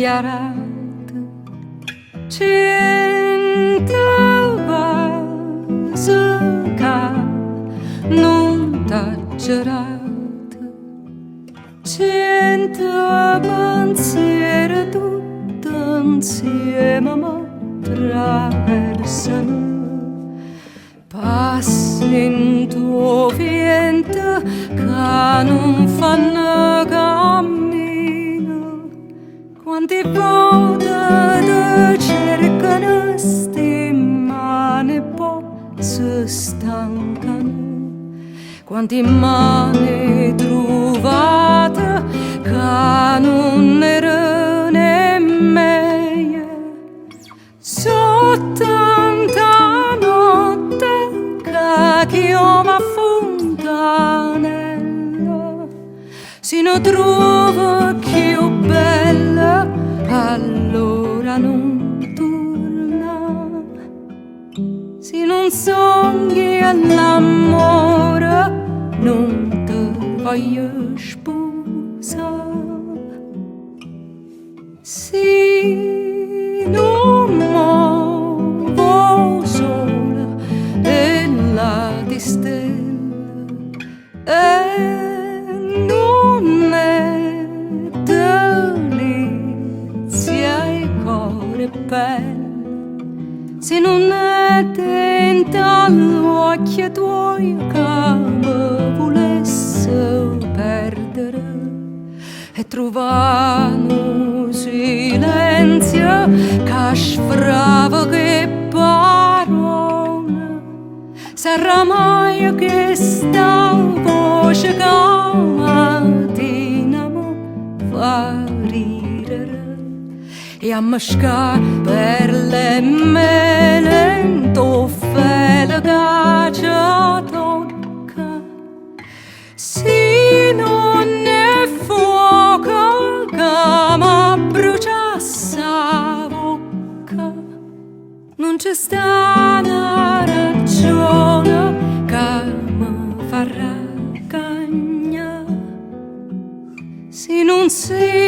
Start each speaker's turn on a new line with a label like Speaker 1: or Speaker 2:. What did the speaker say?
Speaker 1: dichiarato 100 vasi che non t'ha girato, 100 pensieri tutti insieme mi attraversano. Passi in tuo vento che non fanno cammino, quante volte ti cercano sti mani poi si stancano, quante mani trovate che non erano nemmeno sotto tanta notte che chiama fontanella. Se non trovo più bella, allora non torna. Se non sogni all'amore, non ti voglio sposare. Se non muovo sola nella di stelle e non è delizia e cuore bello, se non è tenta l'occhio tuoi che mi volesse perdere e trovano silenzio che sfrava che parola. Sarà mai che sta voce che mattina mi fa ridere e a mascare per le mele in toffele che ci tocca. Se non è fuoco che mi bruciasse la bocca, non c'è sta una ragione che mi fa raggagnare. Se non si